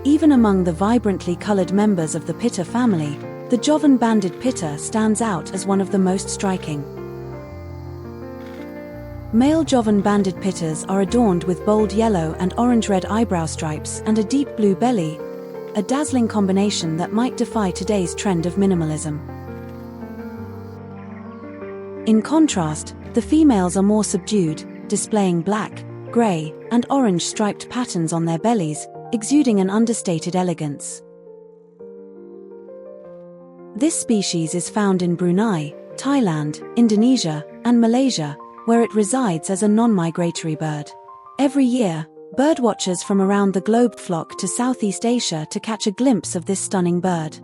Even among the vibrantly colored members of the Pitta family, the Javan Banded-Pitta stands out as one of the most striking. Male Javan Banded-Pittas are adorned with bold yellow and orange-red eyebrow stripes and a deep blue belly, a dazzling combination that might defy today's trend of minimalism. In contrast, the females are more subdued, displaying black, grey, and orange striped patterns on their bellies, exuding an understated elegance. This species is found in Brunei, Thailand, Indonesia, and Malaysia, where it resides as a non-migratory bird. Every year, birdwatchers from around the globe flock to Southeast Asia to catch a glimpse of this stunning bird.